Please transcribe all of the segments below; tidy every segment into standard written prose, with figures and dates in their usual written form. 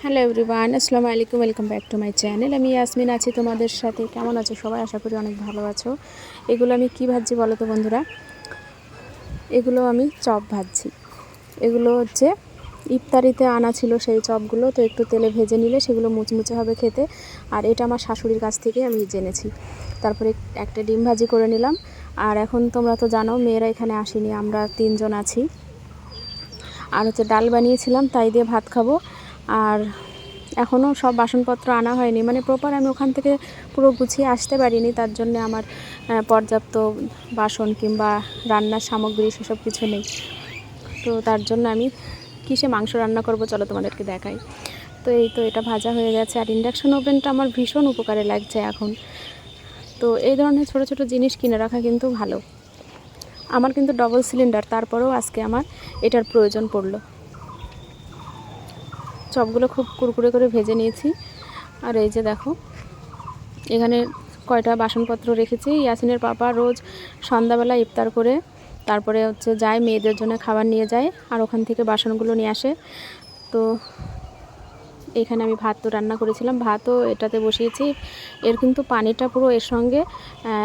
Hello everyone, আসসালামু আলাইকুম। Welcome back to my channel. আমি ইয়াসমিন আছি তোমাদের সাথে। কেমন আছো সবাই? আশা করি অনেক ভালো আছো। এগুলো আমি কি ভাজছি বলো তো বন্ধুরা? এগুলো আমি চপ ভাজছি। এগুলো হচ্ছে ইফতারিতে আনা ছিল সেই চপগুলো, তো একটু তেলে ভেজে নিলে সেগুলো মুচমুচে হবে খেতে। আর এটা আমার শাশুড়ির কাছ থেকে আমি জেনেছি। তারপরে একটা ডিম ভাজি করে নিলাম। আর এখন তোমরা তো জানো মেয়েরা এখানে আসেনি, আমরা 3 জন আছি। আর হচ্ছে ডাল বানিয়েছিলাম, তাই দিয়ে ভাত খাবো। আর এখনও সব বাসনপত্র আনা হয়নি, মানে প্রপার আমি ওখান থেকে পুরো গুছিয়ে আসতে পারিনি, তার জন্য আমার পর্যাপ্ত বাসন কিংবা রান্নার সামগ্রী সেসব কিছু নেই। তো তার জন্য আমি কিসে মাংস রান্না করব চলো তোমাদেরকে দেখাই। তো এই তো এটা ভাজা হয়ে গেছে। আর ইন্ডাকশন ওভেনটা আমার ভীষণ উপকারে লাগছে এখন। তো এই ধরনের ছোট ছোট জিনিস কিনে রাখা কিন্তু ভালো। আমার কিন্তু ডবল সিলিন্ডার, তারপরেও আজকে আমার এটার প্রয়োজন পড়লো। চপগুলো খুব কুরকুরে করে ভেজে নিয়েছি। আর এই যে দেখো এখানে কয়টা বাসনপত্র রেখেছি। ইয়াসিনের পাপা রোজ সন্ধ্যাবেলা ইফতার করে তারপরে হচ্ছে যায় মেয়েদের জন্য খাবার নিয়ে যায়, আর ওখান থেকে বাসনগুলো নিয়ে আসে। তো এখানে আমি ভাত তো রান্না করেছিলাম, ভাতও এটাতে বসিয়েছি। এর কিন্তু পানিটা পুরো এর সঙ্গে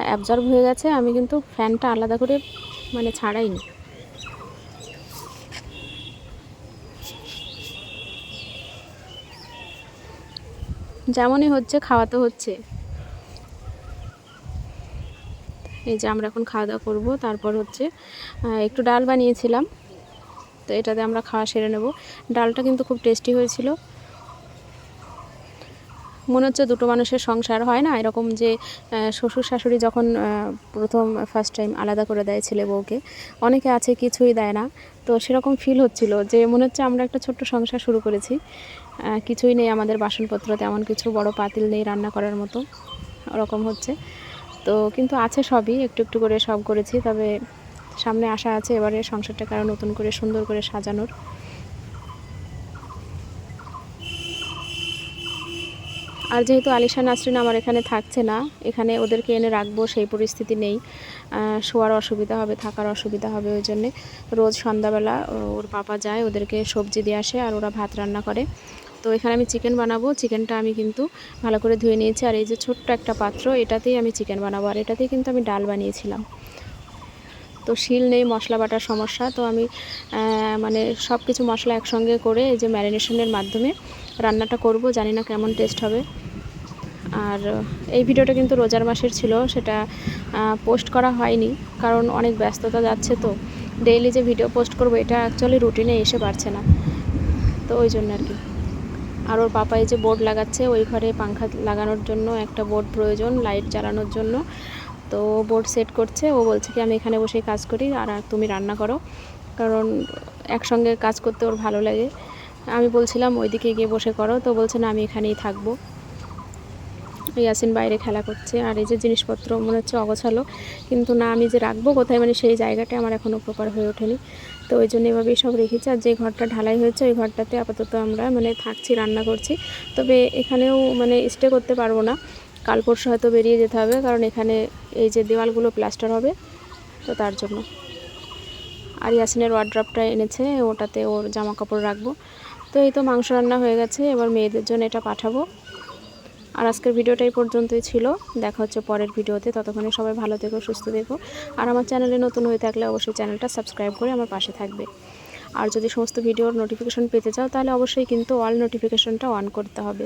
অ্যাবজর্ব হয়ে গেছে। আমি কিন্তু ফ্যানটা আলাদা করে মানে ছাড়াইনি। যেমনই হচ্ছে খাওয়াতে হচ্ছে। এই যে আমরা এখন খাওয়া দাওয়া করবো। তারপর হচ্ছে একটু ডাল বানিয়েছিলাম, তো এটাতে আমরা খাওয়া সেরে নেব। ডালটা কিন্তু খুব টেস্টি হয়েছিল। মনে হচ্ছে দুটো মানুষের সংসার হয় না এরকম, যে শ্বশুর শাশুড়ি যখন প্রথম ফার্স্ট টাইম আলাদা করে দেয় ছেলে বউকে, অনেকে আছে কিছুই দেয় না, তো সেরকম ফিল হচ্ছিল যে মনে হচ্ছে আমরা একটা ছোট্ট সংসার শুরু করেছি। কিছুই নেই আমাদের, বাসনপত্র তেমন কিছু, বড় পাতিল নেই রান্না করার মতো, ওরকম হচ্ছে। তো কিন্তু আছে সবই, একটু একটু করে সব করেছি। তবে সামনে আশা আছে এবারে সংসারটাকে আরও নতুন করে সুন্দর করে সাজানোর। আর যেহেতু আলিশা নাসরিন আমার এখানে থাকছে না, এখানে ওদেরকে এনে রাখবো সেই পরিস্থিতি নেই। শোয়ার অসুবিধা হবে, থাকার অসুবিধা হবে, ওই জন্যে রোজ সন্ধ্যাবেলা ওর পাপা যায়, ওদেরকে সবজি দিয়ে আসে আর ওরা ভাত রান্না করে। তো এখানে আমি চিকেন বানাবো। চিকেনটা আমি কিন্তু ভালো করে ধুয়ে নিয়েছি। আর এই যে ছোট্ট একটা পাত্র, এটাতেই আমি চিকেন বানাবো। আর এটাতেই কিন্তু আমি ডাল বানিয়েছিলাম। তো শিল নেই, মশলা বাটার সমস্যা, তো আমি মানে সব কিছু মশলা একসঙ্গে করে এই যে ম্যারিনেশনের মাধ্যমে রান্নাটা করব। জানি না কেমন টেস্ট হবে। আর এই ভিডিওটা কিন্তু রোজার মাসের ছিল, সেটা পোস্ট করা হয়নি কারণ অনেক ব্যস্ততা যাচ্ছে। তো ডেইলি যে ভিডিও পোস্ট করব এটা অ্যাকচুয়ালি রুটিনে এসে পারছে না, তো ওই জন্য আর কি। আর ওর পাপা এই যে বোর্ড লাগাচ্ছে, ওই ঘরে পাংখা লাগানোর জন্য একটা বোর্ড প্রয়োজন লাইট জ্বালানোর জন্য। তো বোর্ড সেট করছে। ও বলছে কি আমি এখানে বসে কাজ করি আর তুমি রান্না করো, কারণ একসঙ্গে কাজ করতে ওর ভালো লাগে। আমি বলছিলাম ওইদিকে গিয়ে বসে করো, তো বলছে না আমি এখানেই থাকবো। ইয়াসিন বাইরে খেলা করছে। আর এই যে জিনিসপত্র মনে হচ্ছে অগোছালো, কিন্তু না আমি যে রাখবো কোথায়, মানে সেই জায়গাটা আমার এখনও প্রপার হয়ে ওঠেনি। তো ওই জন্য এভাবেই সব রেখেছি। আর যে ঘরটা ঢালাই হয়েছে ওই ঘরটাতে আপাতত আমরা মানে থাকছি, রান্না করছি। তবে এখানেও মানে স্টে করতে পারবো না, কাল পরশু হয়তো বেরিয়ে যেতে হবে, কারণ এখানে এই যে দেওয়ালগুলো প্লাস্টার হবে, তো তার জন্য। আর ইয়াসিনের ওয়ার্ড্রপটা এনেছে, ওটাতে ওর জামা কাপড় রাখবো। তো এই তো মাংস রান্না হয়ে গেছে, এবার মেয়েদের জন্য এটা পাঠাবো। আর আজকের ভিডিওটা এই পর্যন্তই ছিল। দেখা হচ্ছে পরের ভিডিওতে। ততক্ষণে সবাই ভালো থেকো, সুস্থ থেকো। আর আমার চ্যানেলে নতুন হয়ে থাকলে অবশ্যই চ্যানেলটা সাবস্ক্রাইব করে আমার পাশে থাকবে। আর যদি সমস্ত ভিডিওর নোটিফিকেশন পেতে চাও তাহলে অবশ্যই কিন্তু অল নোটিফিকেশনটা অন করতে হবে।